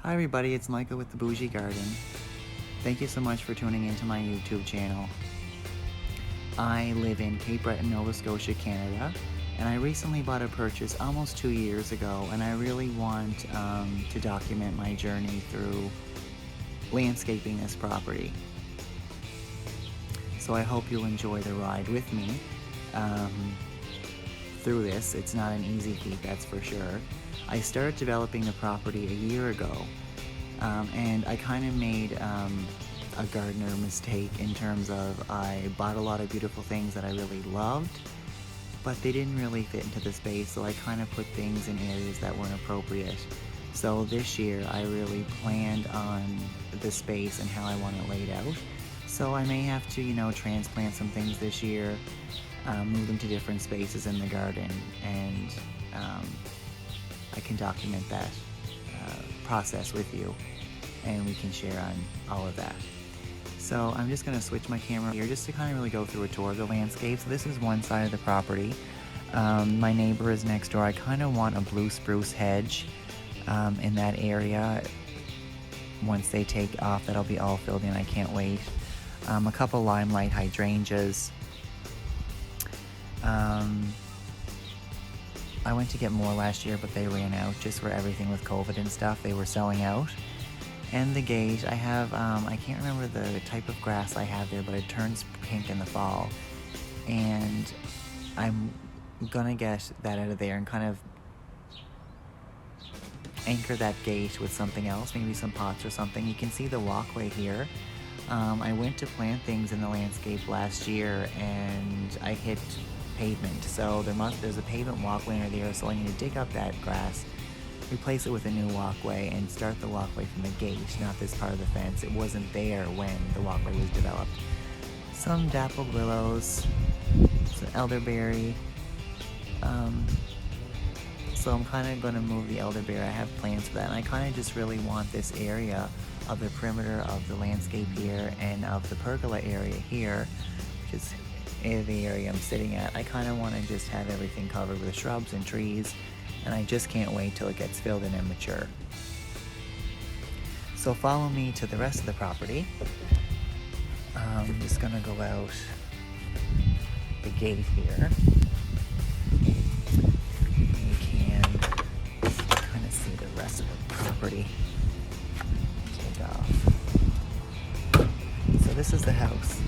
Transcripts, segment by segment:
Hi everybody, it's Micah with the Bougie Garden. Thank you so much for tuning into my YouTube channel. I live in Cape Breton, Nova Scotia, Canada, and I recently bought a purchase almost 2 years ago, and I really want to document my journey through landscaping this property. So I hope you'll enjoy the ride with me through this. It's not an easy feat, that's for sure. I started developing the property a year ago, and I kind of made a gardener mistake in terms of I bought a lot of beautiful things that I really loved, but they didn't really fit into the space, so I kind of put things in areas that weren't appropriate. So this year I really planned on the space and how I want it laid out. So I may have to, transplant some things this year, move them to different spaces in the garden, and I can document that process with you, and we can share on all of that. So I'm just going to switch my camera here just to kind of really go through a tour of the landscape. So this is one side of the property. My neighbor is next door. I kind of want a blue spruce hedge in that area. Once they take off, that'll be all filled in. I can't wait. A couple limelight hydrangeas. I went to get more last year, but they ran out just for everything with COVID and stuff. They were selling out. And the gate, I have, I can't remember the type of grass I have there, but it turns pink in the fall. And I'm gonna get that out of there and kind of anchor that gate with something else, maybe some pots or something. You can see the walkway here. I went to plant things in the landscape last year and I hit pavement, so there's a pavement walkway under there, so I need to dig up that grass, replace it with a new walkway, and start the walkway from the gate, not this part of the fence. It wasn't there when the walkway was developed. Some dappled willows, some elderberry, so I'm kind of going to move the elderberry. I have plans for that, and I kind of just really want this area of the perimeter of the landscape here and of the pergola area here, which is the area I'm sitting at. I kind of want to just have everything covered with shrubs and trees, and I just can't wait till it gets filled in and mature. So follow me to the rest of the property. I'm just gonna go out the gate here. You can kind of see the rest of the property. Take off. So this is the house.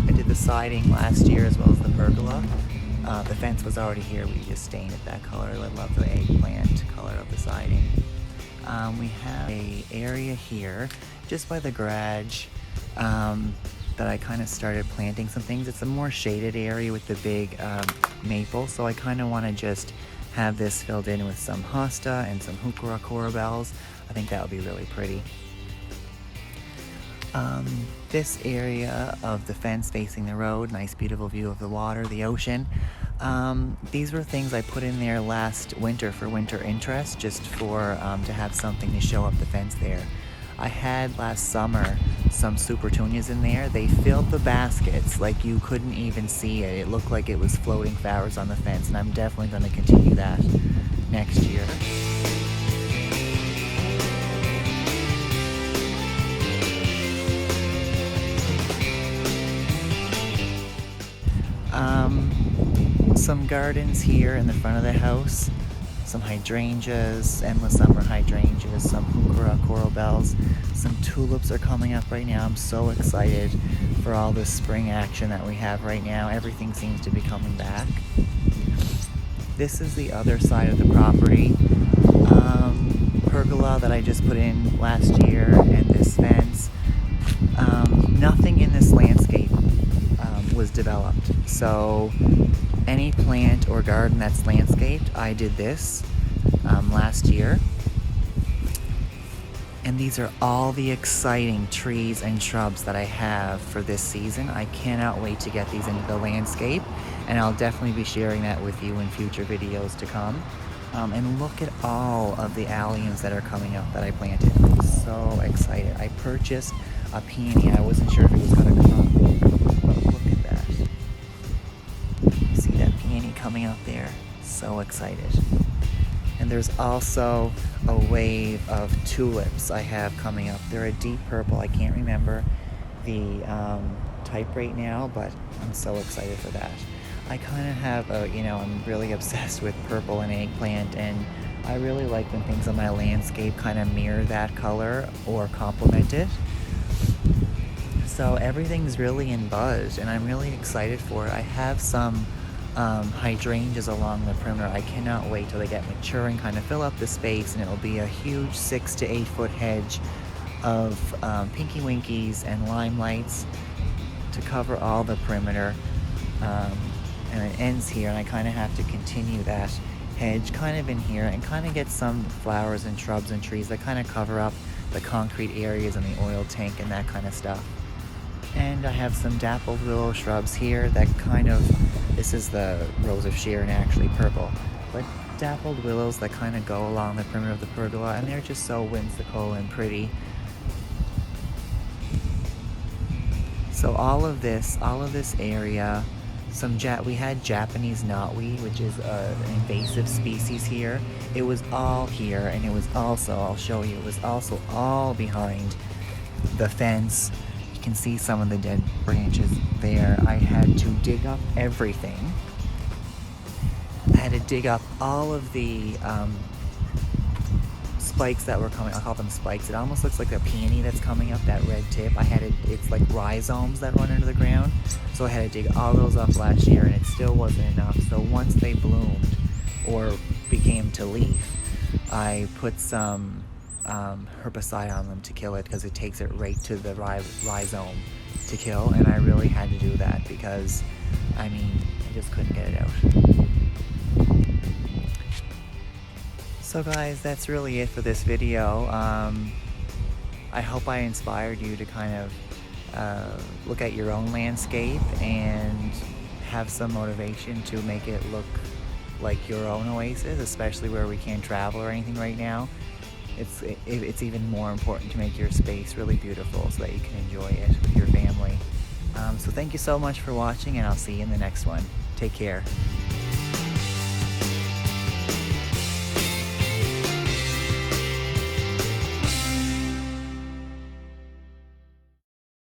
I did the siding last year as well as the pergola. The fence was already here, we just stained it that color. I love the eggplant color of the siding. We have a area here just by the garage that I kind of started planting some things. It's a more shaded area with the big maple, so I kind of want to just have this filled in with some hosta and some heuchera corabels. I think that would be really pretty. This area of the fence facing the road, nice beautiful view of the water, the ocean. These were things I put in there last winter for winter interest, just for to have something to show up the fence there. I had last summer some supertunias in there. They filled the baskets like you couldn't even see it. It looked like it was floating flowers on the fence, and I'm definitely going to continue that next year. Some gardens here in the front of the house, some hydrangeas, endless summer hydrangeas, some heuchera corabels, some tulips are coming up right now. I'm so excited for all this spring action that we have right now. Everything seems to be coming back. This is the other side of the property. Pergola that I just put in last year, and this fence. Nothing in this landscape was developed, so any plant or garden that's landscaped, I did this last year. And these are all the exciting trees and shrubs that I have for this season. I cannot wait to get these into the landscape, and I'll definitely be sharing that with you in future videos to come. And look at all of the alliums that are coming up that I planted. I'm so excited. I purchased a peony. I wasn't sure if it was going to come up, but look at that. See that peony coming out there? So excited. And there's also a wave of tulips I have coming up. They're a deep purple. I can't remember the type right now, but I'm so excited for that. I kind of have I'm really obsessed with purple and eggplant, and I really like when things on my landscape kind of mirror that color or complement it. So everything's really in buzz, and I'm really excited for it. I have some hydrangeas along the perimeter. I cannot wait till they get mature and kind of fill up the space, and it will be a huge 6 to 8 foot hedge of pinky winkies and limelights to cover all the perimeter. And it ends here, and I kind of have to continue that hedge kind of in here and kind of get some flowers and shrubs and trees that kind of cover up the concrete areas and the oil tank and that kind of stuff. And I have some dappled willow shrubs here that this is the Rose of Sharon, actually purple, but dappled willows that kind of go along the perimeter of the pergola, and they're just so whimsical and pretty. So all of this area, we had Japanese knotweed, which is an invasive species here. It was all here, and it was also, I'll show you, it was also all behind the fence. You can see some of the dead branches there. I had to dig up everything. I had to dig up all of the spikes that were coming. I'll call them spikes. It almost looks like a peony that's coming up, that red tip. It's like rhizomes that run into the ground. So I had to dig all those up last year, and it still wasn't enough. So once they bloomed or became to leaf, I put some herbicide on them to kill it, because it takes it right to the rhizome to kill. And I really had to do that because, I just couldn't get it out. So guys, that's really it for this video. I hope I inspired you to kind of look at your own landscape and have some motivation to make it look like your own oasis, especially where we can't travel or anything right now. It's even more important to make your space really beautiful so that you can enjoy it with your family. So thank you so much for watching, and I'll see you in the next one. Take care.